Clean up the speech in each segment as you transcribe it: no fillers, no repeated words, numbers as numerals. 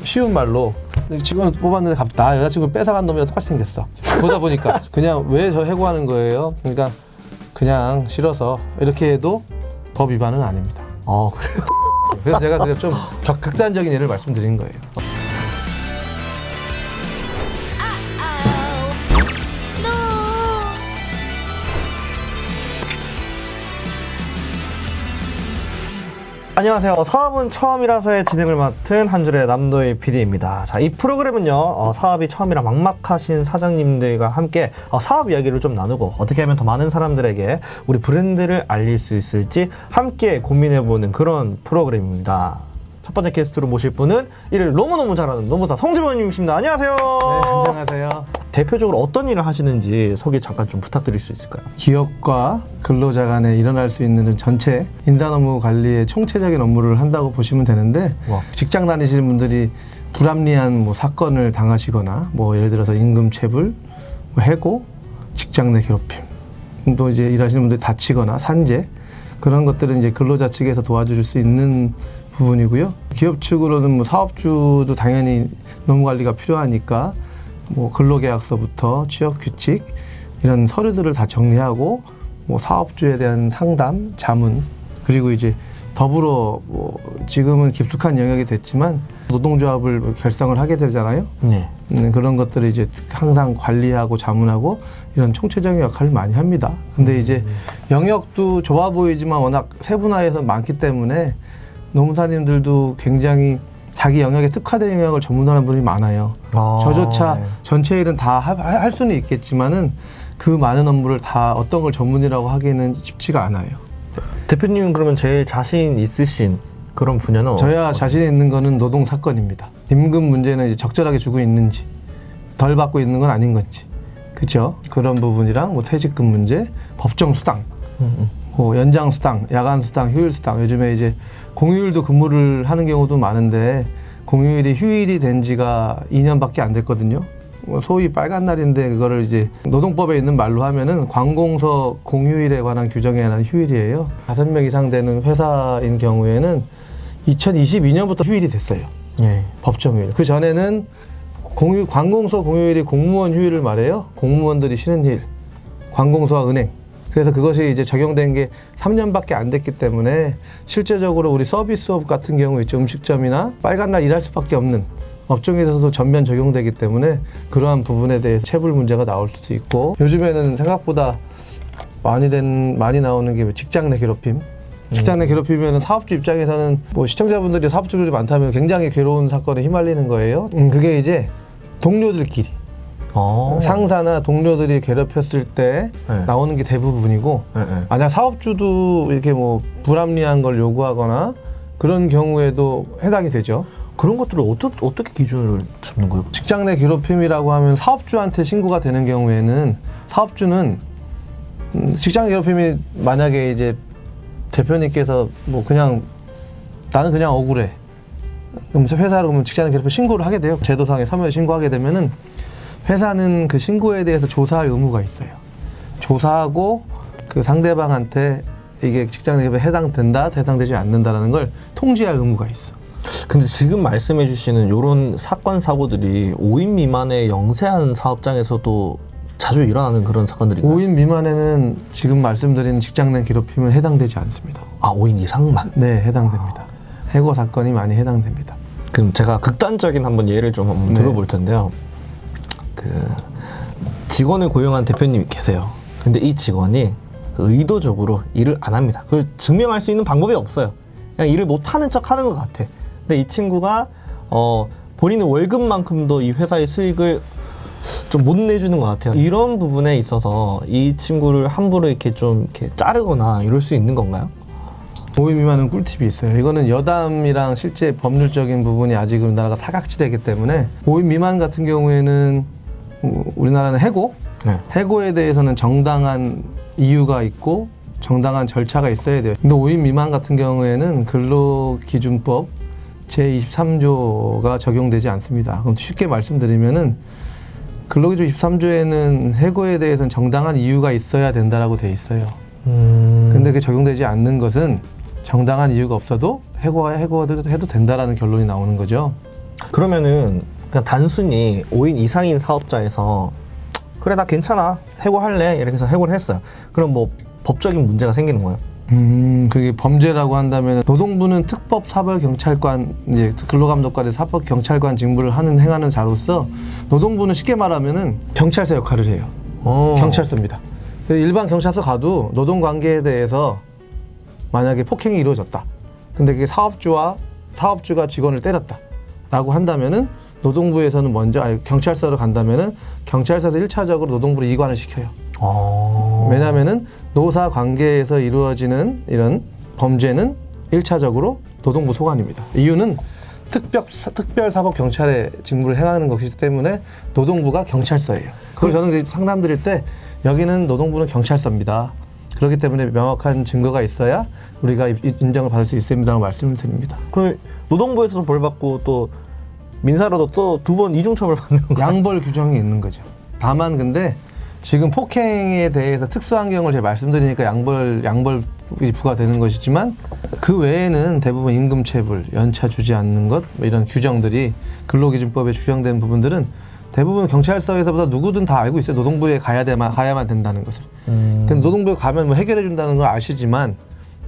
쉬운 말로 직원 뽑았는데 나 여자친구 뺏어간 놈이랑 똑같이 생겼어. 그러다 보니까 그냥 왜 저 해고하는 거예요? 그러니까 그냥 싫어서 이렇게 해도 법 위반은 아닙니다. 그래요? 그래서 제가 그냥 좀 극단적인 예를 말씀드린 거예요. 안녕하세요. 사업은 처음이라서의 진행을 맡은 한 줄의 남도희 PD입니다. 자, 이 프로그램은요, 사업이 처음이라 막막하신 사장님들과 함께 사업 이야기를 좀 나누고 어떻게 하면 더 많은 사람들에게 우리 브랜드를 알릴 수 있을지 함께 고민해보는 그런 프로그램입니다. 첫 번째 게스트로 모실 분은 일을 너무너무 잘하는 노무사 송지범님이십니다. 안녕하세요. 네, 안녕하세요. 대표적으로 어떤 일을 하시는지 소개 잠깐 좀 부탁드릴 수 있을까요? 기업과 근로자 간에 일어날 수 있는 전체 인사 업무 관리의 총체적인 업무를 한다고 보시면 되는데, 직장 다니시는 분들이 불합리한 사건을 당하시거나 예를 들어서 임금체불, 해고, 직장 내 괴롭힘, 또 이제 일하시는 분들이 다치거나 산재, 그런 것들은 이제 근로자 측에서 도와줄 수 있는 부분이고요. 기업 측으로는 사업주도 당연히 노무 관리가 필요하니까 근로계약서부터 취업규칙 이런 서류들을 다 정리하고 사업주에 대한 상담, 자문, 그리고 이제 더불어 지금은 깊숙한 영역이 됐지만 노동조합을 결성을 하게 되잖아요. 네. 그런 것들을 이제 항상 관리하고 자문하고 이런 총체적인 역할을 많이 합니다. 근데 이제 영역도 좁아 보이지만 워낙 세분화해서 많기 때문에 노무사님들도 굉장히 자기 영역에 특화된 영역을 전문하는 분이 많아요. 저조차 네. 전체 일은 다 할 수는 있겠지만은 그 많은 업무를 다 어떤 걸 전문이라고 하기는 쉽지가 않아요. 대표님은 그러면 제일 자신 있으신 그런 분야는 저야 자신 있는 거는 노동 사건입니다. 임금 문제는 이제 적절하게 주고 있는지, 덜 받고 있는 건 아닌 건지, 그렇죠? 그런 부분이랑 퇴직금 문제, 법정 수당, 연장 수당, 야간 수당, 휴일 수당. 요즘에 이제 공휴일도 근무를 하는 경우도 많은데 공휴일이 휴일이 된 지가 2년밖에 안 됐거든요. 소위 빨간 날인데 그거를 이제 노동법에 있는 말로 하면은 관공서 공휴일에 관한 규정에 관한 휴일이에요. 5명 이상 되는 회사인 경우에는 2022년부터 휴일이 됐어요. 예. 법정휴일. 그 전에는 관공서 공휴일이 공무원 휴일을 말해요. 공무원들이 쉬는 일, 관공서와 은행. 그래서 그것이 이제 적용된 게 3년밖에 안 됐기 때문에 실제적으로 우리 서비스업 같은 경우 있죠. 음식점이나 빨간 날 일할 수밖에 없는 업종에서도 전면 적용되기 때문에 그러한 부분에 대해서 체불 문제가 나올 수도 있고, 요즘에는 생각보다 많이 나오는 게 직장 내 괴롭힘. 직장 내 괴롭히면 사업주 입장에서는 시청자분들이 사업주들이 많다면 굉장히 괴로운 사건에 휘말리는 거예요. 그게 이제 동료들끼리. 상사나 동료들이 괴롭혔을 때 네. 나오는 게 대부분이고, 네. 만약 사업주도 이렇게 불합리한 걸 요구하거나 그런 경우에도 해당이 되죠. 그런 것들을 어떻게 기준을 잡는 거예요? 직장 내 괴롭힘이라고 하면 사업주한테 신고가 되는 경우에는 그는 직장 괴롭힘이 만약에 이제 대표님께서 그냥 나는 그냥 억울해, 그럼 회사로 그러면 직장 내 괴롭힘 신고를 하게 돼요. 제도상에 서면 신고하게 되면은 회사는 그 신고에 대해서 조사할 의무가 있어요. 조사하고 그 상대방한테 이게 직장 내 괴롭힘에 해당된다, 해당되지 않는다라는 걸 통지할 의무가 있어. 근데 지금 말씀해 주시는 이런 사건 사고들이 5인 미만의 영세한 사업장에서도 자주 일어나는 그런 사건들인가요? 5인 미만에는 지금 말씀드린 직장 내 괴롭힘은 해당되지 않습니다. 5인 이상만? 네, 해당됩니다. 해고 사건이 많이 해당됩니다. 그럼 제가 극단적인 한번 예를 좀 한번 들어볼 텐데요. 직원을 고용한 대표님이 계세요. 근데 이 직원이 의도적으로 일을 안 합니다. 그걸 증명할 수 있는 방법이 없어요. 그냥 일을 못하는 척 하는 것 같아. 근데 이 친구가 본인의 월급만큼도 이 회사의 수익을 좀 못 내주는 것 같아요. 이런 부분에 있어서 이 친구를 함부로 이렇게 자르거나 이럴 수 있는 건가요? 5인 미만은 꿀팁이 있어요. 이거는 여담이랑 실제 법률적인 부분이 아직 우리나라가 사각지대이기 때문에 5인 미만 같은 경우에는 우리나라는 해고에 대해서는 정당한 이유가 있고 정당한 절차가 있어야 돼요. 근데 5인 미만 같은 경우에는 근로기준법 제23조가 적용되지 않습니다. 그럼 쉽게 말씀드리면은 근로기준 23조에는 해고에 대해서는 정당한 이유가 있어야 된다라고 돼 있어요. 근데 그게 적용되지 않는 것은 정당한 이유가 없어도 해고해도 된다라는 결론이 나오는 거죠. 그러면은 그냥 단순히 5인 이상인 사업자에서 그래 나 괜찮아 해고할래 이렇게 해서 해고를 했어요. 그럼 뭐 법적인 문제가 생기는 거예요? 그게 범죄라고 한다면 노동부는 특법 사벌 경찰관 이제 근로감독관의 사법 경찰관 직무를 행하는 자로서 노동부는 쉽게 말하면은 경찰서 역할을 해요. 경찰서입니다. 일반 경찰서 가도 노동 관계에 대해서 만약에 폭행이 이루어졌다. 근데 그게 사업주가 직원을 때렸다라고 한다면은 노동부에서는 먼저 경찰서로 간다면은 경찰서에서 1차적으로 노동부로 이관을 시켜요. 왜냐하면은 노사 관계에서 이루어지는 이런 범죄는 1차적으로 노동부 소관입니다. 이유는 특별사법경찰의 직무를 행하는 것이기 때문에 노동부가 경찰서예요. 그래서 저는 상담드릴 때 여기는 노동부는 경찰서입니다. 그렇기 때문에 명확한 증거가 있어야 우리가 인정을 받을 수 있습니다라고 말씀을 드립니다. 그럼 노동부에서도 벌 받고 또 민사로도 또 2번 이중처벌 받는 거예요? 양벌 규정이 있는 거죠. 다만 근데 지금 폭행에 대해서 특수환경을 제가 말씀드리니까 양벌이 부과되는 것이지만 그 외에는 대부분 임금체불, 연차 주지 않는 것 이런 규정들이 근로기준법에 규정된 부분들은 대부분 경찰서에서보다 누구든 다 알고 있어요. 노동부에 가야만 된다는 것을. 근데 노동부에 가면 뭐 해결해 준다는 걸 아시지만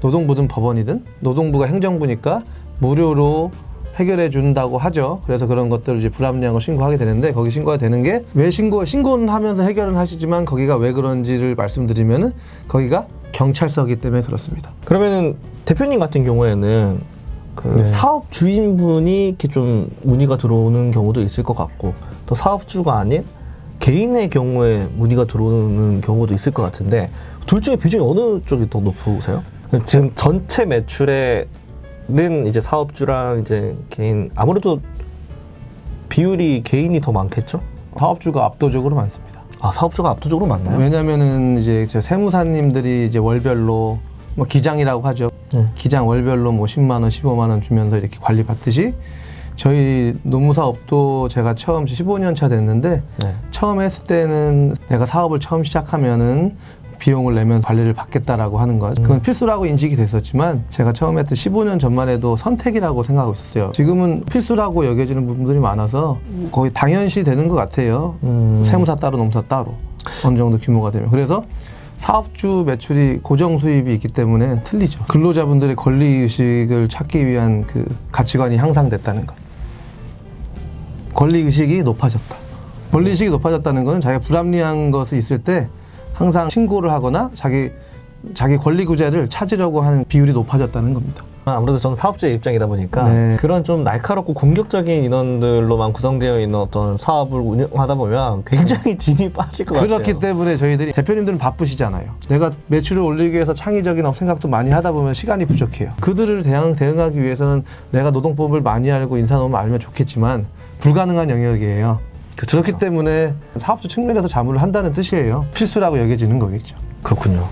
노동부든 법원이든 노동부가 행정부니까 무료로 해결해 준다고 하죠. 그래서 그런 것들을 이제 불합리한 걸 신고하게 되는데 거기 신고가 되는 게 왜 신고는 하면서 해결은 하시지만 거기가 왜 그런지를 말씀드리면은 거기가 경찰서이기 때문에 그렇습니다. 그러면은 대표님 같은 경우에는 그 사업 주인분이 이렇게 좀 문의가 들어오는 경우도 있을 것 같고 또 사업주가 아닌 개인의 경우에 문의가 들어오는 경우도 있을 것 같은데 둘 중에 비중이 어느 쪽이 더 높으세요? 지금 전체 매출에 는 이제 사업주랑 이제 개인 아무래도 비율이 개인이 더 많겠죠? 사업주가 압도적으로 많습니다. 아 사업주가 압도적으로 많나요? 왜냐면은 이제 세무사님들이 이제 월별로 뭐 기장이라고 하죠. 기장 월별로 뭐 10만 원, 15만 원 주면서 이렇게 관리 받듯이 저희 노무사업도 제가 처음 15년 차 됐는데 처음 했을 때는 내가 사업을 처음 시작하면은 비용을 내면 관리를 받겠다라고 하는 것 그건 필수라고 인식이 됐었지만 제가 처음 했던 15년 전만 해도 선택이라고 생각하고 있었어요. 지금은 필수라고 여겨지는 부분들이 많아서 거의 당연시 되는 것 같아요. 세무사 따로 노무사 따로 어느 정도 규모가 되면. 그래서 사업주 매출이 고정 수입이 있기 때문에 틀리죠. 근로자분들의 권리의식을 찾기 위한 그 가치관이 향상됐다는 것. 권리의식이 높아졌다. 권리의식이 높아졌다는 것은 자기가 불합리한 것이 있을 때 항상 신고를 하거나 자기 권리구제를 찾으려고 하는 비율이 높아졌다는 겁니다. 아무래도 저는 사업주의 입장이다 보니까 그런 좀 날카롭고 공격적인 인원들로만 구성되어 있는 어떤 사업을 운영하다 보면 굉장히 진이 빠질 것 같아요. 그렇기 때문에 저희들이 대표님들은 바쁘시잖아요. 내가 매출을 올리기 위해서 창의적인 생각도 많이 하다 보면 시간이 부족해요. 그들을 대응하기 위해서는 내가 노동법을 많이 알고 인사노무를 알면 좋겠지만 불가능한 영역이에요. 그렇기 때문에 사업주 측면에서 자문을 한다는 뜻이에요. 필수라고 여겨지는 거겠죠. 그렇군요.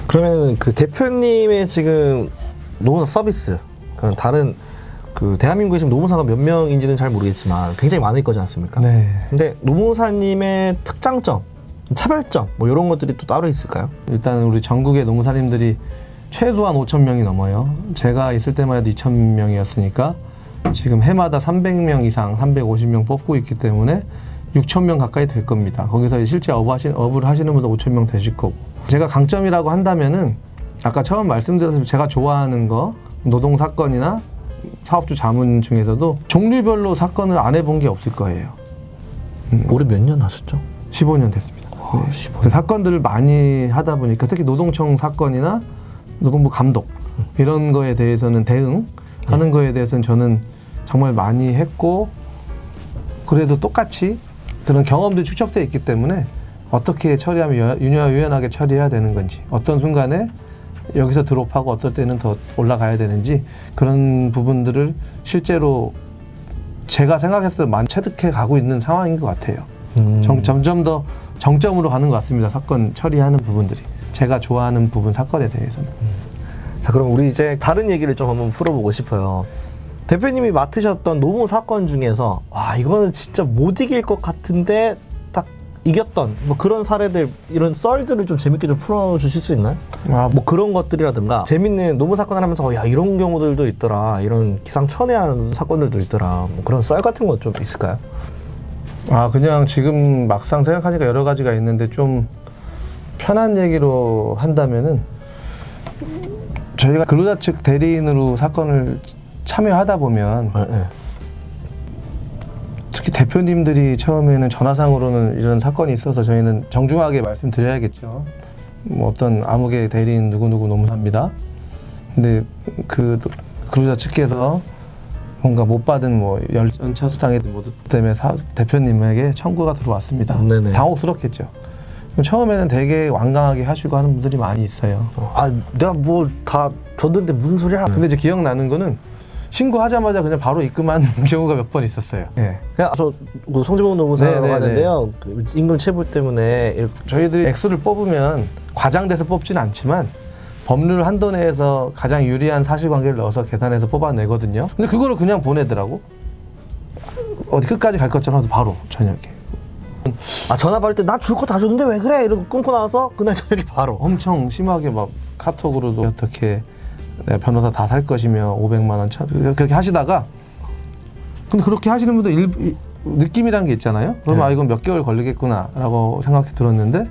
그러면 그 대표님의 지금 노무사 서비스, 다른 그 대한민국에 지금 노무사가 몇 명인지는 잘 모르겠지만 굉장히 많을 거지 않습니까? 근데 노무사님의 특장점, 차별점 뭐 이런 것들이 또 따로 있을까요? 일단 우리 전국의 노무사님들이 최소한 5,000명이 넘어요. 제가 있을 때만 해도 2,000명이었으니까 지금 해마다 300명 이상, 350명 뽑고 있기 때문에 6,000명 가까이 될 겁니다. 거기서 실제 업을 하시는 분도 5,000명 되실 거고. 제가 강점이라고 한다면은 아까 처음 말씀드렸듯이 제가 좋아하는 거 노동 사건이나 사업주 자문 중에서도 종류별로 사건을 안 해본 게 없을 거예요. 올해 몇 년 하셨죠? 15년 됐습니다. 15년. 사건들을 많이 하다 보니까 특히 노동청 사건이나 노동부 감독 이런 거에 대해서는 대응하는 거에 대해서는 저는 정말 많이 했고 그래도 똑같이 그런 경험도 축적되어 있기 때문에 어떻게 처리하면 유연하게 처리해야 되는 건지 어떤 순간에 여기서 드롭하고 어떨 때는 더 올라가야 되는지 그런 부분들을 실제로 제가 생각했을 때 많이 체득해 가고 있는 상황인 것 같아요. 점점 더 정점으로 가는 것 같습니다. 사건 처리하는 부분들이 제가 좋아하는 부분 사건에 대해서는. 자 그럼 우리 이제 다른 얘기를 좀 한번 풀어보고 싶어요. 대표님이 맡으셨던 노무 사건 중에서 와 이거는 진짜 못 이길 것 같은데 딱 이겼던 뭐 그런 사례들 이런 썰들을 좀 재밌게 좀 풀어주실 수 있나요? 뭐 그런 것들이라든가 재밌는 노무 사건을 하면서 야 이런 경우들도 있더라 이런 기상천외한 사건들도 있더라 뭐 그런 썰 같은 거 좀 있을까요? 그냥 지금 막상 생각하니까 여러 가지가 있는데 좀 편한 얘기로 한다면은 저희가 근로자 측 대리인으로 사건을 참여하다 보면 특히 대표님들이 처음에는 전화상으로는 이런 사건이 있어서 저희는 정중하게 말씀드려야겠죠. 뭐 어떤 암흑의 대리인 누구누구 노무사입니다. 근데 그 근로자 측에서 뭔가 못 받은 뭐 연차 수당이든 뭐 때문에 대표님에게 청구가 들어왔습니다. 네네. 당혹스럽겠죠. 처음에는 되게 완강하게 하시고 하는 분들이 많이 있어요. 내가 뭐 다 줬는데 무슨 소리야? 근데 이제 기억나는 거는 신고하자마자 그냥 바로 입금한 경우가 몇 번 있었어요. 네. 그냥 그 송지봉 노무사라고 하는데요. 그 임금 체불 때문에 저희들이 액수를 뽑으면 과장돼서 뽑지는 않지만 법률 한도 내에서 가장 유리한 사실관계를 넣어서 계산해서 뽑아내거든요. 근데 그거를 그냥 보내더라고. 어디 끝까지 갈 것처럼 해서 바로 저녁에. 전화 받을 때 나 줄 거 다 줬는데 왜 그래? 이러고 끊고 나서 그날 저녁에 바로 엄청 심하게 막 카톡으로도 어떻게 내가 변호사 다 살 것이며 500만 원 그렇게 하시다가 근데 그렇게 하시는 분도 느낌이란 게 있잖아요. 그러면 이건 몇 개월 걸리겠구나라고 생각이 들었는데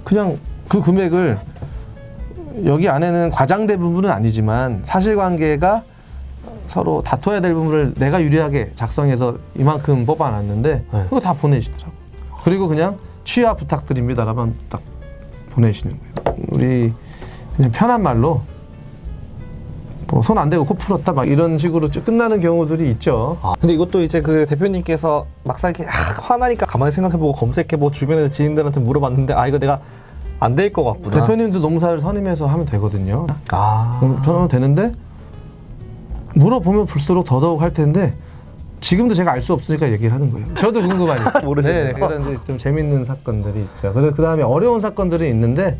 그냥 그 금액을 여기 안에는 과장된 부분은 아니지만 사실관계가 서로 다퉈야 될 부분을 내가 유리하게 작성해서 이만큼 뽑아놨는데 그거 다 보내시더라고. 그리고 그냥 취하 부탁드립니다라면 딱 보내시는 거예요. 우리 그냥 편한 말로 뭐 손 안 대고 코 풀었다 막 이런 식으로 끝나는 경우들이 있죠. 근데 이것도 이제 그 대표님께서 막상 이렇게 화나니까 가만히 생각해보고 검색해보고 주변의 지인들한테 물어봤는데 이거 내가 안 될 것 같구나. 대표님도 노무사를 선임해서 하면 되거든요. 그럼 편하면 되는데 물어보면 볼수록 더더욱 할 텐데 지금도 제가 알 수 없으니까 얘기를 하는 거예요. 저도 궁금하니까. 모르시네요. 네, 그런 좀 재밌는 사건들이 있죠. 그 다음에 어려운 사건들이 있는데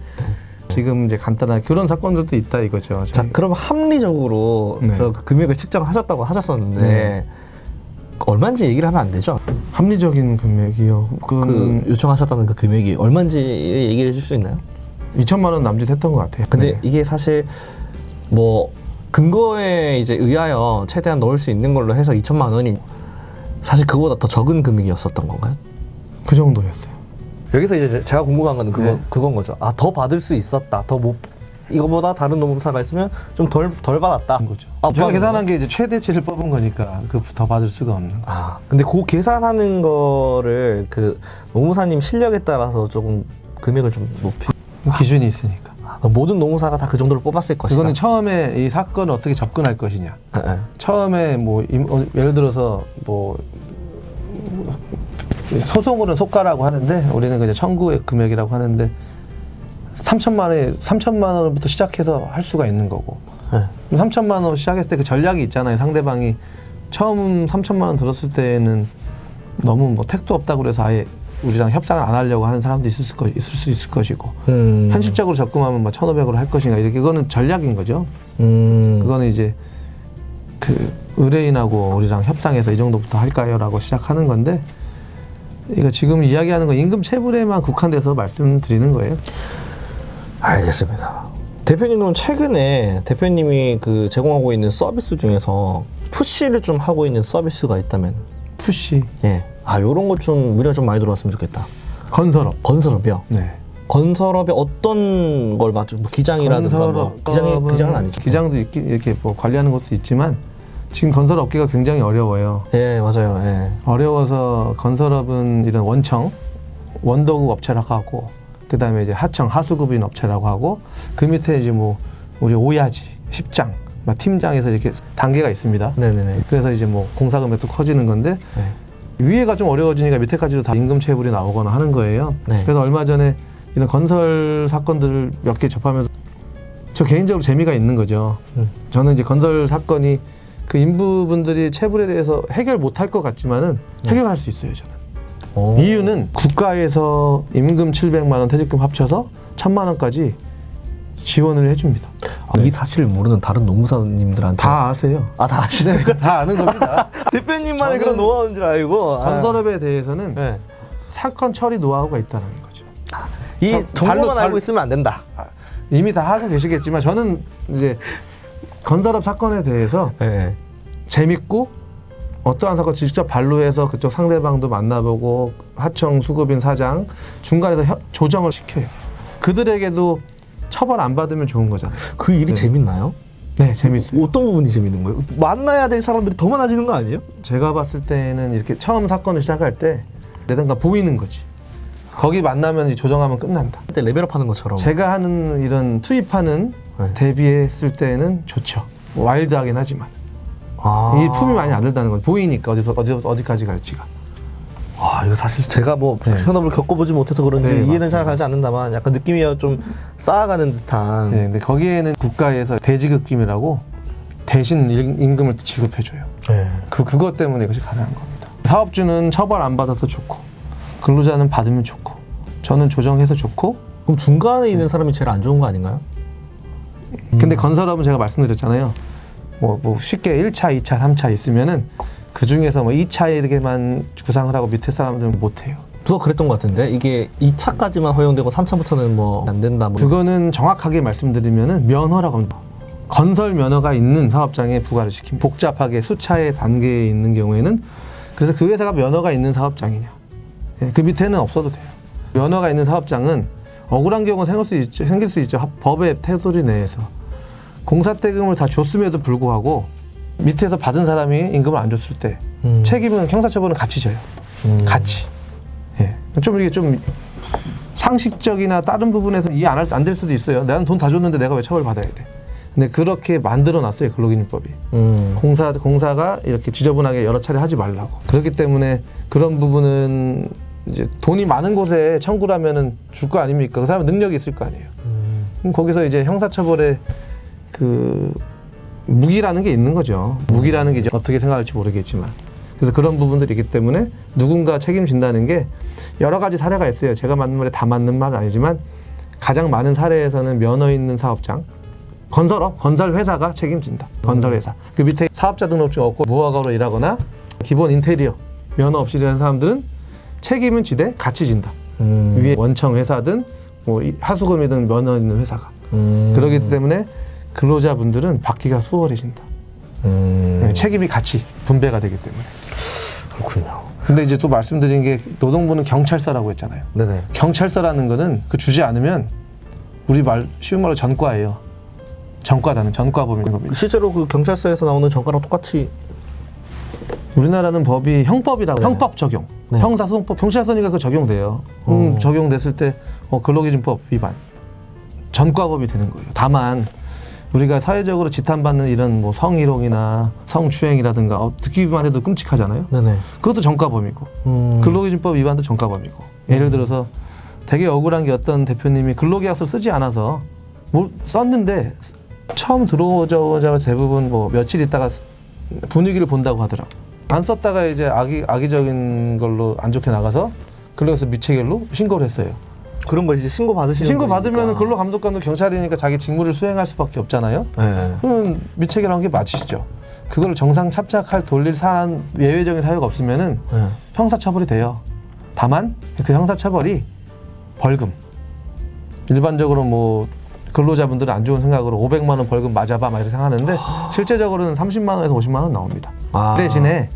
지금 이제 간단한 그런 사건들도 있다 이거죠. 자, 그럼 합리적으로 저 금액을 측정하셨다고 하셨었는데 얼마인지 얘기를 하면 안 되죠? 합리적인 금액이요. 그 요청하셨다는 그 금액이 얼마인지 얘기를 해줄 수 있나요? 2천만 원 남짓했던 것 같아요. 근데 이게 사실 뭐 근거에 이제 의하여 최대한 넣을 수 있는 걸로 해서 2천만 원이 사실 그거보다 더 적은 금액이었었던 건가요? 그 정도였어요. 여기서 이제 제가 궁금한 거는 그건 거죠. 더 받을 수 있었다. 더 못 이거보다 다른 노무사가 있으면 좀 덜 받았다. 거죠. 제가 계산한 게 이제 최대치를 뽑은 거니까 그 더 받을 수가 없는 거. 근데 그 계산하는 거를 그 노무사님 실력에 따라서 조금 금액을 좀 높이 기준이 있으니까. 모든 노무사가 다 그 정도로 뽑았을 것이다. 그거는 처음에 이 사건을 어떻게 접근할 것이냐. 처음에 뭐 예를 들어서 뭐 소송으로는 속가라고 하는데 우리는 그냥 청구의 금액이라고 하는데 3천만 원부터 시작해서 할 수가 있는 거고. 3천만 원 시작했을 때 그 전략이 있잖아요. 상대방이 처음 3천만 원 들었을 때는 너무 뭐 택도 없다고 그래서 아예 우리랑 협상을 안 하려고 하는 사람도 있을 수 있을 것이고 현실적으로 접근하면 뭐 1,500으로 할 것인가 이렇게 이거는 전략인 거죠. 그거는 이제 그 의뢰인하고 우리랑 협상해서 이 정도부터 할까요라고 시작하는 건데 이거 지금 이야기하는 건 임금 체불에만 국한돼서 말씀드리는 거예요. 알겠습니다. 대표님 그럼 최근에 대표님이 그 제공하고 있는 서비스 중에서 푸시를 좀 하고 있는 서비스가 있다면 푸시. 예. 요런 것 좀 문의가 좀 많이 들어왔으면 좋겠다. 건설업이요? 네. 건설업에 어떤 걸 맞죠? 뭐 기장이라든가 뭐 기장은 아니죠. 기장도 이렇게 뭐 관리하는 것도 있지만 지금 건설 업계가 굉장히 어려워요. 예, 맞아요. 예. 어려워서 건설업은 이런 원도급 업체라고 하고 그다음에 이제 하청 하수급인 업체라고 하고 그 밑에 이제 뭐 우리 오야지, 십장, 팀장에서 이렇게 단계가 있습니다. 네네네. 그래서 이제 뭐 공사 금액도 커지는 건데 위에가 좀 어려워지니까 밑에까지도 다 임금 체불이 나오거나 하는 거예요. 그래서 얼마 전에 이런 건설 사건들을 몇 개 접하면서 저 개인적으로 재미가 있는 거죠. 저는 이제 건설 사건이 그 인부분들이 체불에 대해서 해결 못할 것 같지만은 해결할 수 있어요, 저는. 이유는 국가에서 임금 700만 원, 퇴직금 합쳐서 1,000만 원까지 지원을 해줍니다. 이 사실을 모르는 다른 노무사님들한테 다 아세요. 다 아시네. 다 아는 겁니다. 대표님만의 그런 노하우인 줄 알고 건설업에 대해서는 사건 처리 노하우가 있다는 거죠. 이 정보만 발로- 알고 있으면 안 된다. 이미 다 하고 계시겠지만 저는 이제 건설업 사건에 대해서 네. 재밌고 어떠한 사건 직접 발로 해서 그쪽 상대방도 만나보고 하청 수급인 사장 중간에서 조정을 시켜요. 그들에게도 처벌 안 받으면 좋은 거잖아요. 그 일이 네. 재밌나요? 네, 재밌어요. 어떤 부분이 재밌는 거예요? 만나야 될 사람들이 더 많아지는 거 아니에요? 제가 봤을 때는 이렇게 처음 사건을 시작할 때 내던가 보이는 거지. 거기 만나면 이제 조정하면 끝난다. 그때 레벨업 하는 것처럼. 제가 하는 이런 투입하는 네. 대비했을 때는 좋죠. 와일드하긴 하지만 아. 이 품이 많이 안 들다는 거죠. 보이니까 어디까지 갈지가. 아, 이거 사실 제가 뭐 현업을 겪어보지 못해서 그런지 네, 이해는 맞습니다. 잘 가지 않는다만 약간 느낌이 좀 쌓아가는 듯한. 네, 근데 거기에는 국가에서 대지급금이라고 대신 임금을 지급해줘요. 네. 그것 때문에 이것이 가능한 겁니다. 사업주는 처벌 안 받아서 좋고 근로자는 받으면 좋고 저는 조정해서 좋고. 그럼 중간에 있는 사람이 제일 안 좋은 거 아닌가요? 근데 건설업은 제가 말씀드렸잖아요. 뭐 쉽게 1차, 2차, 3차 있으면은 그 중에서 뭐 2차에게만 구상을 하고 밑에 사람들은 못 해요. 누가 그랬던 것 같은데 이게 2차까지만 허용되고 3차부터는 뭐 안 된다. 뭐. 그거는 정확하게 말씀드리면은 면허라고 합니다. 건설 면허가 있는 사업장에 부과를 시킵니다. 복잡하게 수차의 단계에 있는 경우에는 그래서 그 회사가 면허가 있는 사업장이냐. 예, 그 밑에는 없어도 돼요. 면허가 있는 사업장은 억울한 경우가 생길 수 있죠. 법의 테두리 내에서. 공사대금을 다 줬음에도 불구하고 밑에서 받은 사람이 임금을 안 줬을 때 책임은 형사처벌은 같이 져요. 같이. 예. 좀 이게 좀 상식적이나 다른 부분에서 이해 안 될 수도 있어요. 나는 돈 다 줬는데 내가 왜 처벌 받아야 돼? 근데 그렇게 만들어 놨어요. 근로기준법이. 공사가 이렇게 지저분하게 여러 차례 하지 말라고. 그렇기 때문에 그런 부분은 이제 돈이 많은 곳에 청구를 하면은 줄 거 아닙니까? 그 사람은 능력이 있을 거 아니에요. 그럼 거기서 이제 형사처벌의 그 무기라는 게 있는 거죠. 무기라는 게 이제 어떻게 생각할지 모르겠지만. 그래서 그런 부분들이 있기 때문에 누군가 책임진다는 게 여러 가지 사례가 있어요. 제가 맞는 말에 다 맞는 말은 아니지만 가장 많은 사례에서는 면허 있는 사업장, 건설 회사가 책임진다. 건설 회사. 그 밑에 사업자 등록증 없고 무허가로 일하거나 기본 인테리어 면허 없이 일하는 사람들은 책임은 지대 같이 진다. 위에 원청 회사든 뭐 하수금이든 면허 있는 회사가. 그렇기 때문에 근로자분들은 받기가 수월해진다. 책임이 같이 분배가 되기 때문에. 그렇군요. 근데 이제 또 말씀드린 게 노동부는 경찰서라고 했잖아요. 네네. 경찰서라는 거는 그 주지 않으면 우리 쉬운 말로 전과예요. 전과다는 전과범인 겁니다. 실제로 그 경찰서에서 나오는 전과랑 똑같이. 우리나라는 법이 형법이라고 네. 형법 적용. 네. 형사소송법 경찰서니까 그 적용돼요. 적용됐을 때 근로기준법 위반. 전과범이 되는 거예요. 다만 우리가 사회적으로 지탄받는 이런 뭐 성희롱이나 성추행이라든가 듣기만 해도 끔찍하잖아요. 네네. 그것도 전과범이고 근로기준법 위반도 전과범이고. 예를 들어서 되게 억울한 게 어떤 대표님이 근로계약서를 쓰지 않아서 뭘 썼는데 처음 들어오자마자 대부분 뭐 며칠 있다가 분위기를 본다고 하더라고. 안 썼다가 이제 악의적인 걸로 안 좋게 나가서 근로계약서 미체결로 신고를 했어요. 그런 거 이제 신고 받으시는 신고 거니까. 받으면 근로감독관도 경찰이니까 자기 직무를 수행할 수밖에 없잖아요. 네. 그러면 미체결한 게 맞으시죠. 그걸 정상 착착할 돌릴 사안 예외적인 사유가 없으면은 네. 형사처벌이 돼요. 다만 그 형사처벌이 벌금. 일반적으로 뭐 근로자분들은 안 좋은 생각으로 500만 원 벌금 맞아봐 막 이렇게 생각하는데 실제적으로는 30만 원에서 50만 원 나옵니다. 아. 대신에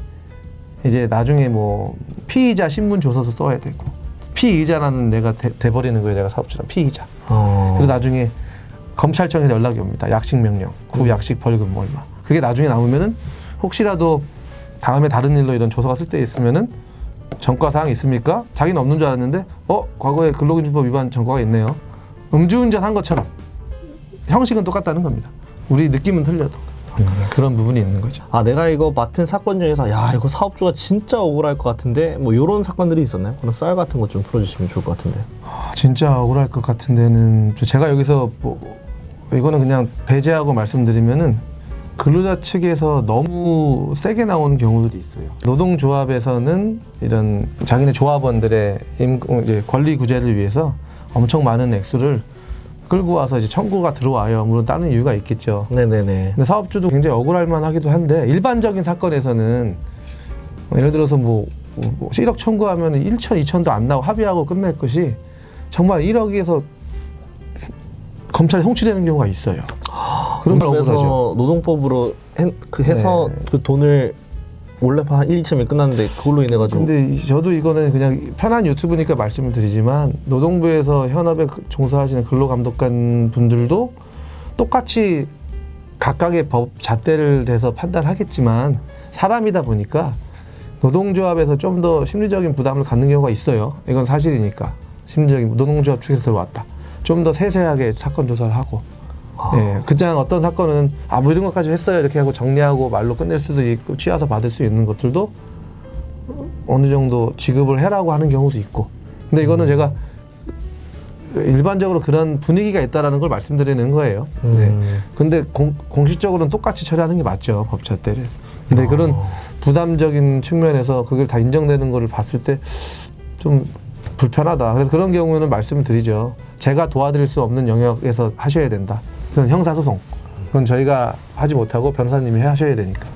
이제 나중에 뭐 피의자 신문 조서서 써야 되고 피의자라는 내가 돼버리는 거예요. 내가 사업주랑 피의자. 그리고 나중에 검찰청에서 연락이 옵니다. 약식 명령, 구약식 벌금 뭐 얼마. 그게 나중에 나오면은 혹시라도 다음에 다른 일로 이런 조서가 쓸 때 있으면은 전과 사항 있습니까? 자기는 없는 줄 알았는데 과거에 근로기준법 위반 전과가 있네요. 음주운전 한 것처럼 형식은 똑같다는 겁니다. 우리 느낌은 틀려도 그런 부분이 있는 거죠. 아, 내가 이거 맡은 사건 중에서 야, 이거 사업주가 진짜 억울할 것 같은데 뭐 이런 사건들이 있었나요? 그런 썰 같은 것 좀 풀어주시면 좋을 것 같은데. 진짜 억울할 것 같은 데는 제가 여기서 뭐 이거는 그냥 배제하고 말씀드리면은 근로자 측에서 너무 세게 나오는 경우들이 있어요. 노동조합에서는 이런 자기네 조합원들의 이제 권리 구제를 위해서 엄청 많은 액수를 끌고 와서 이제 청구가 들어와요. 물론 다른 이유가 있겠죠. 네네네. 근데 사업주도 굉장히 억울할 만하기도 한데 일반적인 사건에서는 예를 들어서 뭐 1억 청구하면 1천, 2천도 안 나오고 합의하고 끝낼 것이 정말 1억에서 검찰에 송치되는 경우가 있어요. 그런 걸 그래서 억울하죠. 노동법으로 해서 네. 그 돈을 원래 한 1, 2천이 끝났는데 그걸로 인해 가지고 근데 저도 이거는 그냥 편한 유튜브니까 말씀을 드리지만 노동부에서 현업에 종사하시는 근로감독관 분들도 똑같이 각각의 법 잣대를 대서 판단하겠지만 사람이다 보니까 노동조합에서 좀 더 심리적인 부담을 갖는 경우가 있어요. 이건 사실이니까. 심리적인 노동조합 측에서 들어왔다. 좀 더 세세하게 사건 조사를 하고 예, 그냥 어떤 사건은 뭐 이런 것까지 했어요 이렇게 하고 정리하고 말로 끝낼 수도 있고 취하서 받을 수 있는 것들도 어느 정도 지급을 해라고 하는 경우도 있고 근데 이거는 제가 일반적으로 그런 분위기가 있다라는 걸 말씀드리는 거예요. 네. 근데 공식적으로는 똑같이 처리하는 게 맞죠 법잣대를. 근데 그런 부담적인 측면에서 그걸 다 인정되는 거를 봤을 때 좀 불편하다. 그래서 그런 경우에는 말씀을 드리죠. 제가 도와드릴 수 없는 영역에서 하셔야 된다. 그건 형사소송. 그건 저희가 하지 못하고 변호사님이 하셔야 되니까.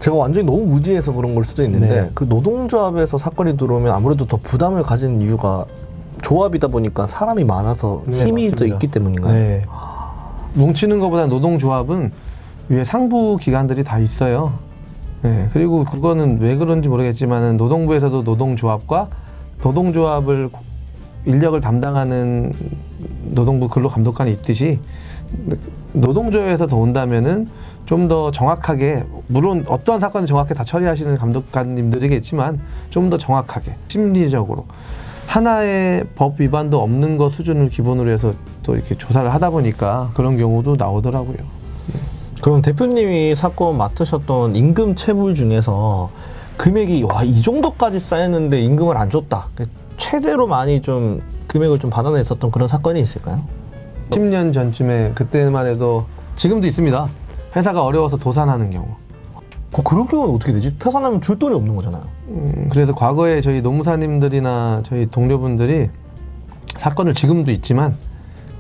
제가 완전히 너무 무지해서 그런 걸 수도 있는데 네. 그 노동조합에서 사건이 들어오면 아무래도 더 부담을 가지는 이유가 조합이다 보니까 사람이 많아서 네, 힘이 더 맞습니다. 있기 때문인가요? 네. 뭉치는 것보다 노동조합은 위에 상부 기관들이 다 있어요. 네. 그리고 그거는 왜 그런지 모르겠지만 노동부에서도 노동조합과 노동조합을 인력을 담당하는 노동부 근로감독관이 있듯이 노동조합에서 더 온다면은 좀 더 정확하게 물론 어떤 사건을 정확하게 다 처리하시는 감독관님들이겠지만 좀 더 정확하게 심리적으로 하나의 법 위반도 없는 것 수준을 기본으로 해서 또 이렇게 조사를 하다 보니까 그런 경우도 나오더라고요. 그럼 대표님이 사건 맡으셨던 임금 체불 중에서 금액이 와 이 정도까지 쌓였는데 임금을 안 줬다. 최대로 많이 좀 금액을 좀 받아냈었던 그런 사건이 있을까요? 10년 전쯤에 그때만 해도 지금도 있습니다. 회사가 어려워서 도산하는 경우. 그런 경우는 어떻게 되지? 폐산하면 줄 돈이 없는 거잖아요. 그래서 과거에 저희 노무사님들이나 저희 동료분들이 사건을 지금도 있지만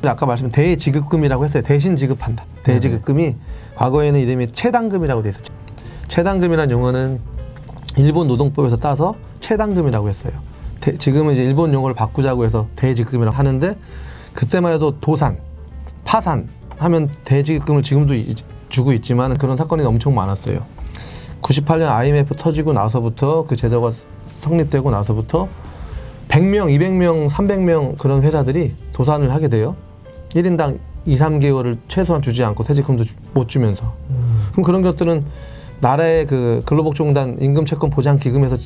아까 말씀드린 대지급금이라고 했어요. 대신 지급한다. 대지급금이 과거에는 이름이 체당금이라고 돼 있었죠. 체당금이라는 용어는 일본 노동법에서 따서 체당금이라고 했어요. 지금은 이제 일본 용어를 바꾸자고 해서 대지급금이라고 하는데 그때만 해도 도산, 파산 하면 대지급금을 지금도 주고 있지만 그런 사건이 엄청 많았어요. 98년 IMF 터지고 나서부터 그 제도가 성립되고 나서부터 100명, 200명, 300명 그런 회사들이 도산을 하게 돼요. 1인당 2, 3개월을 최소한 주지 않고 퇴직금도 못 주면서. 그럼 그런 것들은 나라의 그 근로복지공단 임금채권 보장기금에서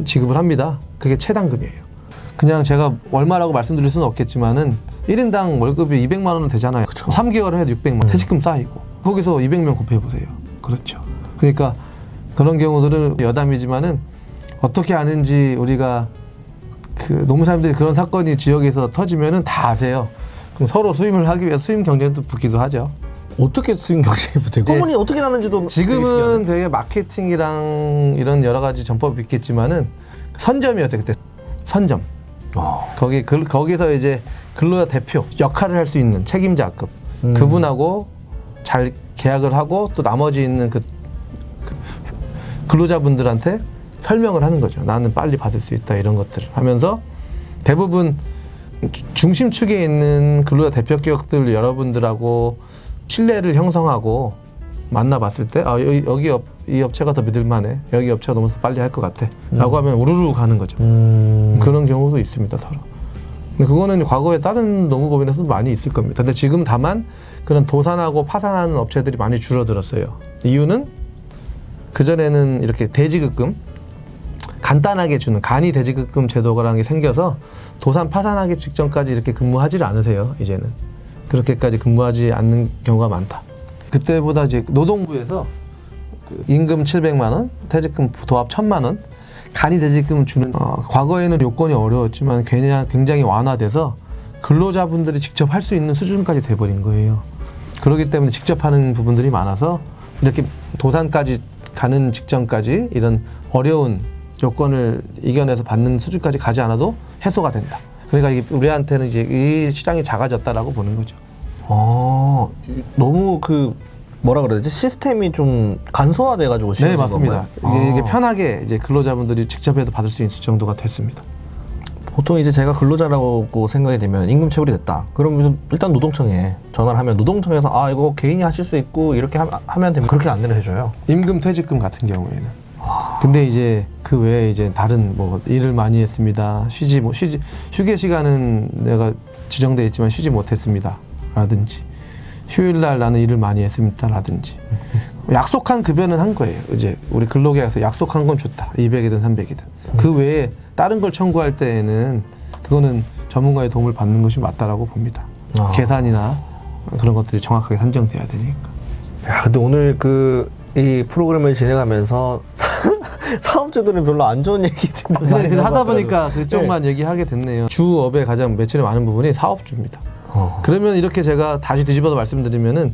지급을 합니다. 그게 최단금이에요. 그냥 제가 얼마라고 말씀드릴 수는 없겠지만은 1인당 월급이 200만 원은 되잖아요. 그쵸. 3개월 해도 600만 원 퇴직금 쌓이고 거기서 200명 곱해보세요. 그렇죠. 그러니까 그런 경우들은 여담이지만은 어떻게 아는지 우리가 그 노무사님들이 그런 사건이 지역에서 터지면은 다 아세요. 그럼 서로 수임을 하기 위해서 수임 경쟁도 붙기도 하죠. 어떻게 수익 경쟁이 붙어요? 소문이 어떻게 나는지도 지금은 되게 마케팅이랑 이런 여러 가지 전법이 있겠지만은 선점이었어요 그때. 선점. 거기서 이제 근로자 대표 역할을 할 수 있는 책임자급 그분하고 잘 계약을 하고 또 나머지 있는 그 근로자분들한테 설명을 하는 거죠. 나는 빨리 받을 수 있다 이런 것들을 하면서 대부분 중심 축에 있는 근로자 대표 기업들 여러분들하고 신뢰를 형성하고 만나봤을 때 이 업체가 더 믿을만해. 여기 업체가 너무 빨리 할 것 같아. 라고 하면 우르르 가는 거죠. 그런 경우도 있습니다. 서로. 근데 그거는 과거에 다른 노무법인에서도 많이 있을 겁니다. 근데 지금 다만 그런 도산하고 파산하는 업체들이 많이 줄어들었어요. 이유는 그전에는 이렇게 대지급금 간단하게 주는 간이 대지급금 제도라는 게 생겨서 도산 파산하기 직전까지 이렇게 근무하지를 않으세요. 이제는 그렇게까지 근무하지 않는 경우가 많다. 그때보다 이제 노동부에서 그 임금 700만 원, 퇴직금 도합 1000만 원 간이 대지급금 주는 과거에는 요건이 어려웠지만 굉장히 완화돼서 근로자분들이 직접 할 수 있는 수준까지 돼버린 거예요. 그렇기 때문에 직접 하는 부분들이 많아서 이렇게 도산까지 가는 직전까지 이런 어려운 요건을 이겨내서 받는 수준까지 가지 않아도 해소가 된다. 그러니까 이게 우리한테는 이제 이 시장이 작아졌다라고 보는 거죠. 너무 그 뭐라 그래야 되지? 시스템이 좀 간소화돼가지고 네, 맞습니다. 이게 아. 편하게 이제 근로자분들이 직접 해도 받을 수 있을 정도가 됐습니다. 보통 이제 제가 근로자라고 생각이 되면 임금 체불이 됐다. 그러면 일단 노동청에 전화를 하면 노동청에서 아 이거 개인이 하실 수 있고 이렇게 하면 되면 그렇게 안내를 해줘요. 임금 퇴직금 같은 경우에는. 근데 이제 그 외에 이제 다른 뭐 일을 많이 했습니다. 휴게 시간은 내가 지정돼 있지만 쉬지 못했습니다. 라든지 휴일 날 나는 일을 많이 했습니다. 라든지 약속한 급여는 한 거예요. 이제 우리 근로계약에서 약속한 건 줬다. 200이든 300이든. 그 외에 다른 걸 청구할 때에는 그거는 전문가의 도움을 받는 것이 맞다라고 봅니다. 계산이나 그런 것들이 정확하게 산정돼야 되니까. 야, 근데 오늘 이 프로그램을 진행하면서 사업주들은 별로 안 좋은 얘기들 많이 그래서 하다 나왔더라고요. 보니까 그쪽만 얘기하게 됐네요. 주업의 가장 매출이 많은 부분이 사업주입니다. 그러면 이렇게 제가 다시 뒤집어서 말씀드리면은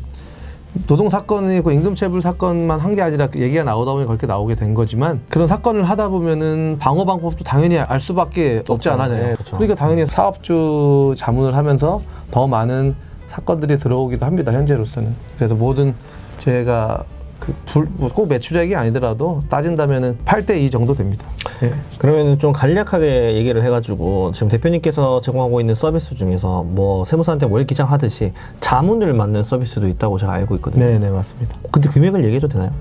노동 사건이고 임금체불 사건만 한 게 아니라 얘기가 나오다 보니 그렇게 나오게 된 거지만 그런 사건을 하다 보면은 방어 방법도 당연히 알 수밖에 없지 않아요. 네, 그렇죠. 그러니까 당연히 사업주 자문을 하면서 더 많은 사건들이 들어오기도 합니다. 현재로서는. 그래서 모든 제가 꼭 매출액이 아니더라도 따진다면은 8대2 정도 됩니다. 예. 그러면 좀 간략하게 얘기를 해가지고 지금 대표님께서 제공하고 있는 서비스 중에서 뭐 세무사한테 월 기장하듯이 자문을 맡는 서비스도 있다고 제가 알고 있거든요. 네, 맞습니다. 근데 금액을 얘기해도 되나요?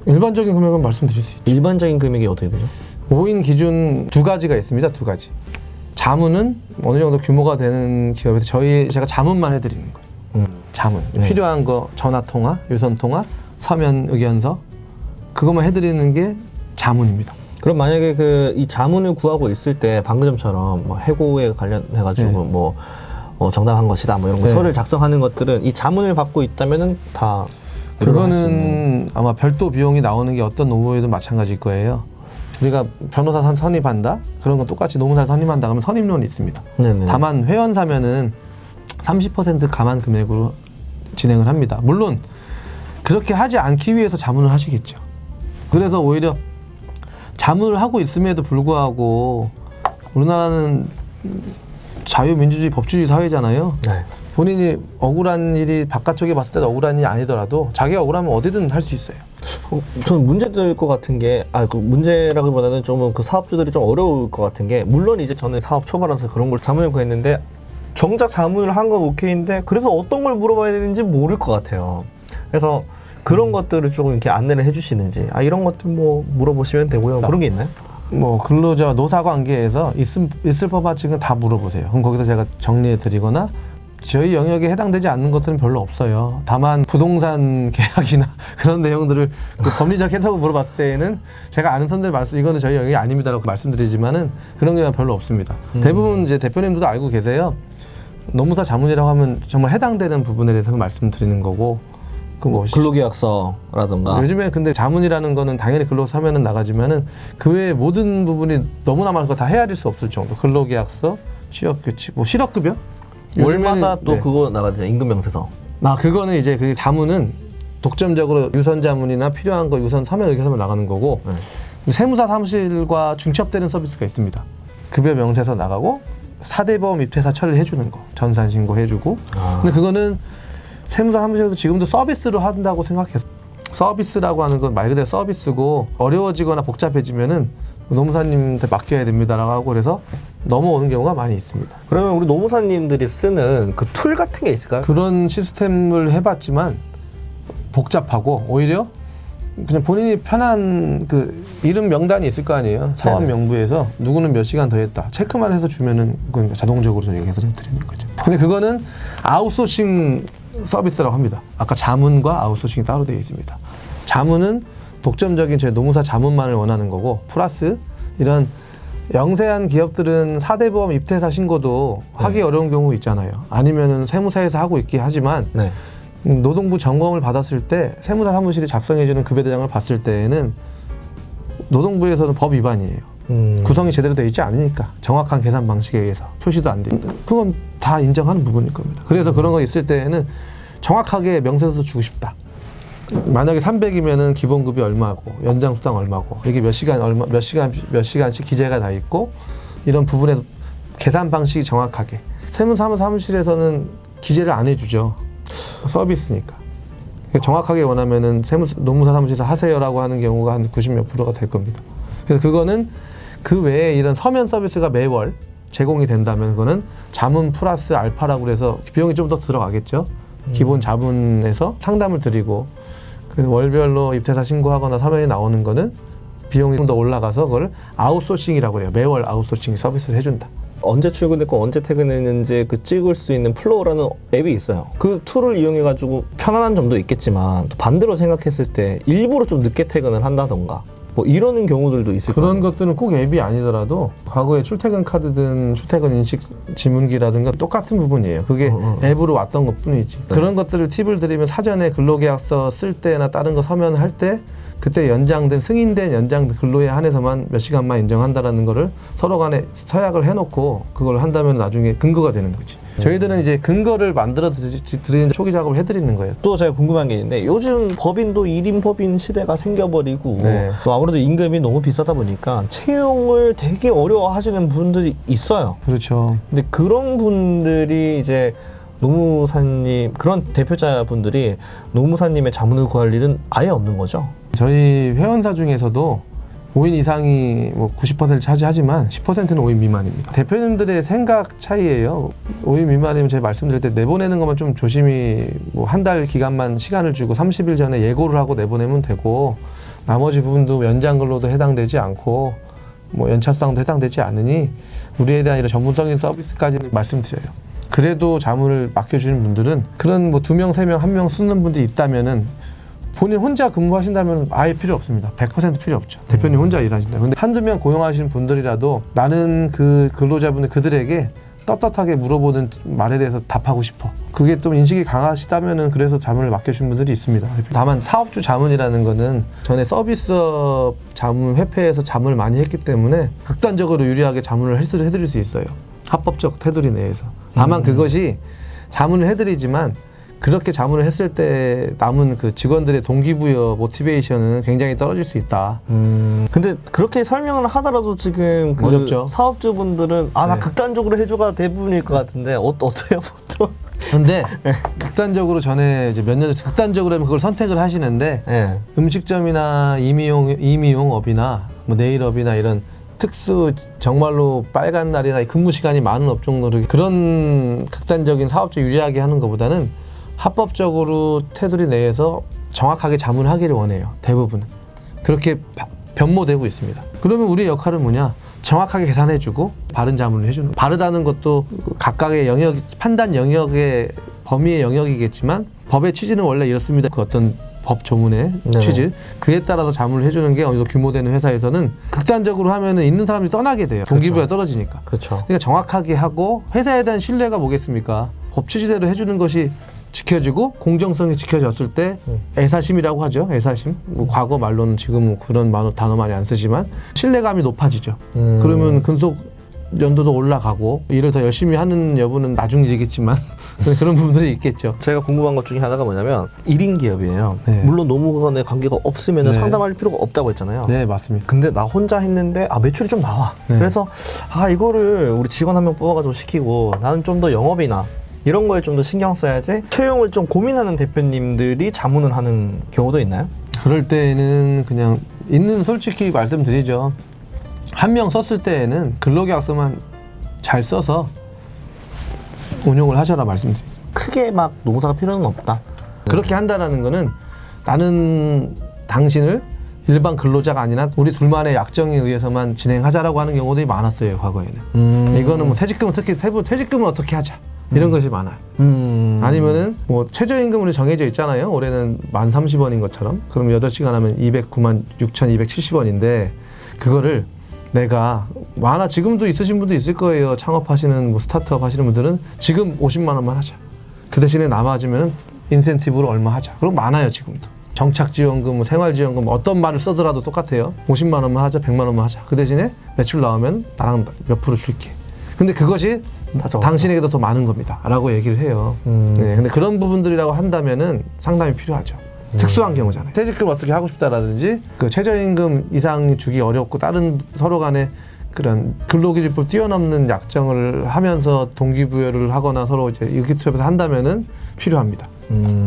일반적인 금액은 말씀드릴 수 있죠. 일반적인 금액이 어떻게 되죠? 5인 기준 두 가지가 있습니다. 두 가지. 자문은 어느 정도 규모가 되는 기업에서 제가 자문만 해드리는 거예요. 자문. 네. 필요한 거 전화 통화, 유선 통화, 서면 의견서 그것만 해드리는 게 자문입니다. 그럼 만약에 이 자문을 구하고 있을 때 방금처럼 뭐 해고에 관련해가지고 네. 뭐 정당한 것이다 뭐 이런 거 네. 서류를 작성하는 것들은 이 자문을 받고 있다면은 다 그거는 아마 별도 비용이 나오는 게 어떤 노무에도 마찬가지일 거예요. 우리가 변호사 선임한다? 그런 건 똑같이 노무사 선임한다 그러면 선임료는 있습니다. 네네. 다만 회원사면은 30% 감안 금액으로 진행을 합니다. 물론 그렇게 하지 않기 위해서 자문을 하시겠죠. 그래서 오히려 자문을 하고 있음에도 불구하고 우리나라는 자유민주주의 법치주의 사회잖아요. 네. 본인이 억울한 일이 바깥쪽에 봤을 때도 억울한 일이 아니더라도 자기가 억울하면 어디든 할 수 있어요. 저는 문제될 것 같은 게 문제라기보다는 좀 사업주들이 좀 어려울 것 같은 게 물론 이제 저는 사업 초반라서 그런 걸 자문을 구했는데 정작 자문을 한 건 오케이인데 그래서 어떤 걸 물어봐야 되는지 모를 것 같아요. 그래서 그런 것들을 조금 이렇게 안내를 해주시는지 이런 것들 뭐 물어보시면 되고요. 그런 게 있나요? 뭐 근로자와 노사 관계에서 있을 법한 증은 다 물어보세요. 그럼 거기서 제가 정리해 드리거나 저희 영역에 해당되지 않는 것들은 별로 없어요. 다만 부동산 계약이나 그런 내용들을 법리적 해석을 물어봤을 때에는 제가 아는 선들 말씀 이거는 저희 영역이 아닙니다라고 말씀드리지만은 그런 경우는 별로 없습니다. 대부분 이제 대표님들도 알고 계세요. 노무사 자문이라고 하면 정말 해당되는 부분에 대해서 말씀드리는 거고 뭐 근로계약서라든가 요즘에 근데 자문이라는 거는 당연히 근로사 하면은 나가지만은 그 외에 모든 부분이 너무나 많은 거 다 헤아릴 수 없을 정도. 근로계약서, 취업규칙, 뭐 실업급여 월마다 또 네. 그거 나가죠. 임금명세서. 그거는 이제 그 자문은 독점적으로 유선 자문이나 필요한 거 유선 서면 의견서만 나가는 거고 세무사 사무실과 중첩되는 서비스가 있습니다. 급여 명세서 나가고 4대 보험 입퇴사 처리를 해주는 거 전산 신고해주고 근데 그거는 세무사 사무실에서 지금도 서비스로 한다고 생각해서 서비스라고 하는 건 말 그대로 서비스고 어려워지거나 복잡해지면은 노무사님한테 맡겨야 됩니다라고 하고 그래서 넘어오는 경우가 많이 있습니다. 그러면 우리 노무사님들이 쓰는 그 툴 같은 게 있을까요? 그런 시스템을 해봤지만 복잡하고 오히려 그냥 본인이 편한 이름 명단이 있을 거 아니에요. 사업 네네. 명부에서 누구는 몇 시간 더 했다. 체크만 해서 주면은 그건 자동적으로 저희가 해서 드리는 거죠. 근데 그거는 아웃소싱 서비스라고 합니다. 아까 자문과 아웃소싱이 따로 되어 있습니다. 자문은 독점적인 저희 노무사 자문만을 원하는 거고 플러스 이런 영세한 기업들은 4대 보험 입퇴사 신고도 하기 어려운 경우 있잖아요. 아니면은 세무사에서 하고 있긴 하지만 네. 노동부 점검을 받았을 때 세무사 사무실이 작성해주는 급여대장을 봤을 때에는 노동부에서는 법 위반이에요. 구성이 제대로 되어 있지 않으니까 정확한 계산 방식에 의해서 표시도 안 됩니다. 그건 다 인정하는 부분일 겁니다. 그래서 그런 거 있을 때에는 정확하게 명세서 주고 싶다. 만약에 300이면은 기본급이 얼마고 연장 수당 얼마고 이게 몇 시간씩 기재가 다 있고 이런 부분에서 계산 방식이 정확하게 세무사무실에서는 기재를 안 해주죠. 서비스니까. 정확하게 원하면은 노무사 사무실에서 하세요라고 하는 경우가 한 90몇 %가 될 겁니다. 그래서 그거는 그 외에 이런 서면 서비스가 매월 제공이 된다면 그거는 자문 플러스 알파라고 그래서 비용이 좀 더 들어가겠죠. 기본 자문에서 상담을 드리고 그래서 월별로 입퇴사 신고하거나 서면이 나오는 거는 비용이 좀 더 올라가서 그걸 아웃소싱이라고 해요. 매월 아웃소싱 서비스를 해준다. 언제 출근했고 언제 퇴근했는지 그 찍을 수 있는 플로우라는 앱이 있어요. 그 툴을 이용해가지고 편안한 점도 있겠지만 또 반대로 생각했을 때 일부러 좀 늦게 퇴근을 한다던가 뭐 이러는 경우들도 있을 거예요. 그런 것들은 꼭 앱이 아니더라도 과거에 출퇴근 카드든 출퇴근 인식 지문기라든가 똑같은 부분이에요. 그게 앱으로 왔던 것뿐이지. 그런 것들을 팁을 드리면 사전에 근로계약서 쓸 때나 다른 거 서면할 때 그때 연장된 승인된 연장된 근로에 한해서만 몇 시간만 인정한다라는 거를 서로 간에 서약을 해놓고 그걸 한다면 나중에 근거가 되는 거지. 저희들은 이제 근거를 만들어 드리는 초기 작업을 해드리는 거예요. 또 제가 궁금한 게 있는데 요즘 법인도 1인 법인 시대가 생겨버리고 네. 또 아무래도 임금이 너무 비싸다 보니까 채용을 되게 어려워하시는 분들이 있어요. 그렇죠. 근데 그런 분들이 이제 노무사님 그런 대표자분들이 노무사님의 자문을 구할 일은 아예 없는 거죠? 저희 회원사 중에서도 5인 이상이 뭐 90%를 차지하지만 10%는 5인 미만입니다. 대표님들의 생각 차이예요. 5인 미만이면 제가 말씀드릴 때 내보내는 것만 좀 조심히 뭐 한 달 기간만 시간을 주고 30일 전에 예고를 하고 내보내면 되고 나머지 부분도 연장 근로도 해당되지 않고 뭐 연차수당도 해당되지 않으니 우리에 대한 이런 전문적인 서비스까지는 말씀드려요. 그래도 자문을 맡겨주는 분들은 그런 뭐 2명, 3명, 1명 쓰는 분들이 있다면은 본인 혼자 근무하신다면 아예 필요 없습니다. 100% 필요 없죠. 대표님 혼자 일하신다. 근데 한두 명 고용하시는 분들이라도 나는 그 근로자분들 그들에게 떳떳하게 물어보는 말에 대해서 답하고 싶어. 그게 또 인식이 강하시다면은 그래서 자문을 맡겨주신 분들이 있습니다. 다만 사업주 자문이라는 거는 전에 서비스업 자문 회패에서 자문을 많이 했기 때문에 극단적으로 유리하게 자문을 해드릴 수 있어요. 합법적 테두리 내에서. 다만 그것이 자문을 해드리지만 그렇게 자문을 했을 때 남은 그 직원들의 동기부여, 모티베이션은 굉장히 떨어질 수 있다. 근데 그렇게 설명을 하더라도 지금 그 어렵죠. 사업주분들은 나 네. 극단적으로 해줘가 대부분일 것 같은데 어때요 보통? 근데 극단적으로 전에 이제 몇 년 전에 극단적으로 하면 그걸 선택을 하시는데 네. 음식점이나 임의용업이나 뭐 네일업이나 이런 특수 정말로 빨간 날이나 근무 시간이 많은 업종들을 그런 극단적인 사업주 유리하게 하는 것보다는 합법적으로 테두리 내에서 정확하게 자문하기를 원해요. 대부분은 그렇게 변모되고 있습니다. 그러면 우리의 역할은 뭐냐? 정확하게 계산해주고 바른 자문을 해주는 거예요. 바르다는 것도 각각의 영역, 판단 영역의 범위의 영역이겠지만 법의 취지는 원래 이렇습니다. 그 어떤 법 조문의 네. 취지 그에 따라서 자문을 해주는 게 어느 정도 규모되는 회사에서는 극단적으로 하면은 있는 사람들이 떠나게 돼요. 동기부여가 떨어지니까. 그렇죠. 그러니까 정확하게 하고 회사에 대한 신뢰가 뭐겠습니까? 법 취지대로 해주는 것이 지켜지고 공정성이 지켜졌을 때 애사심이라고 하죠. 애사심. 뭐 과거 말로는 지금은 그런 단어 많이 안 쓰지만 신뢰감이 높아지죠. 그러면 근속 연도도 올라가고 일을 더 열심히 하는 여부는 나중이겠지만 그런 부분들이 있겠죠. 제가 궁금한 것 중에 하나가 뭐냐면 1인 기업이에요. 네. 물론 노무 간의 관계가 없으면 네. 상담할 필요가 없다고 했잖아요. 네, 맞습니다. 근데 나 혼자 했는데 매출이 좀 나와. 네. 그래서 이거를 우리 직원 한 명 뽑아가지고 시키고 나는 좀 더 영업이나 이런 거에 좀 더 신경 써야지 채용을 좀 고민하는 대표님들이 자문을 하는 경우도 있나요? 그럴 때에는 그냥 솔직히 말씀드리죠. 한 명 썼을 때에는 근로계약서만 잘 써서 운용을 하셔라 말씀드리죠. 크게 막 노무사가 필요는 없다. 그렇게 한다라는 거는 나는 당신을 일반 근로자가 아니라 우리 둘만의 약정에 의해서만 진행하자라고 하는 경우들이 많았어요, 과거에는. 이거는 뭐 퇴직금은 특히 퇴직금은 어떻게 하자. 이런 것이 많아요. 아니면은 뭐 최저임금으로 정해져 있잖아요. 올해는 1030원인 것처럼. 그럼 8시간 하면 209만 6,270원인데 그거를 내가 많아 지금도 있으신 분도 있을 거예요. 창업하시는 뭐 스타트업 하시는 분들은 지금 50만 원만 하자. 그 대신에 남아지면 인센티브로 얼마 하자. 그럼 많아요, 지금도. 정착지원금, 생활지원금 어떤 말을 써더라도 똑같아요. 50만 원만 하자, 100만 원만 하자. 그 대신에 매출 나오면 나랑 몇 프로 줄게. 근데 그것이 당신에게도 더 많은 겁니다. 라고 얘기를 해요. 네, 근데 그런 부분들이라고 한다면은 상담이 필요하죠. 특수한 경우잖아요. 퇴직금 어떻게 하고 싶다라든지 그 최저임금 이상 주기 어렵고 다른 서로 간에 그런 근로기준법 뛰어넘는 약정을 하면서 동기부여를 하거나 서로 이제 의기투합해서 한다면은 필요합니다.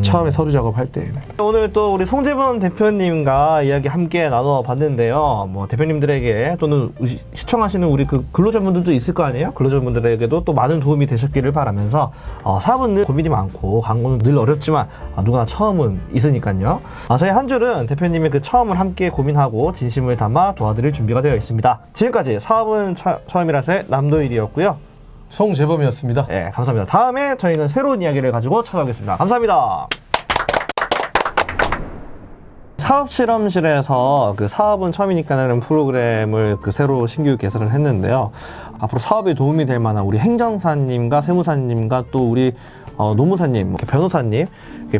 처음에 서류 작업할 때. 오늘 또 우리 송재범 대표님과 이야기 함께 나눠 봤는데요. 뭐 대표님들에게 또는 시청하시는 우리 그 근로자분들도 있을 거 아니에요? 근로자분들에게도 또 많은 도움이 되셨기를 바라면서 사업은 늘 고민이 많고 광고는 늘 어렵지만 누구나 처음은 있으니까요. 저희 한 줄은 대표님의 그 처음을 함께 고민하고 진심을 담아 도와드릴 준비가 되어 있습니다. 지금까지 사업은 처음이라서의 남도일이었고요. 송재범이었습니다. 네, 감사합니다. 다음에 저희는 새로운 이야기를 가지고 찾아오겠습니다. 감사합니다. 사업 실험실에서 그 사업은 처음이니까는 프로그램을 그 새로 신규 개설을 했는데요. 앞으로 사업에 도움이 될 만한 우리 행정사님과 세무사님과 또 우리 노무사님, 변호사님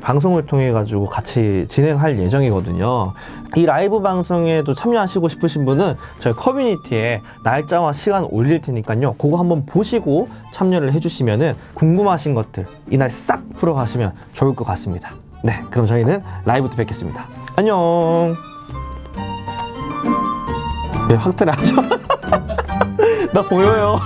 방송을 통해 가지고 같이 진행할 예정이거든요. 이 라이브 방송에도 참여하시고 싶으신 분은 저희 커뮤니티에 날짜와 시간 올릴 테니까요. 그거 한번 보시고 참여를 해주시면은 궁금하신 것들 이날 싹 풀어가시면 좋을 것 같습니다. 네, 그럼 저희는 라이브 때 뵙겠습니다. 안녕. 왜 확대를 하죠? 나 보여요.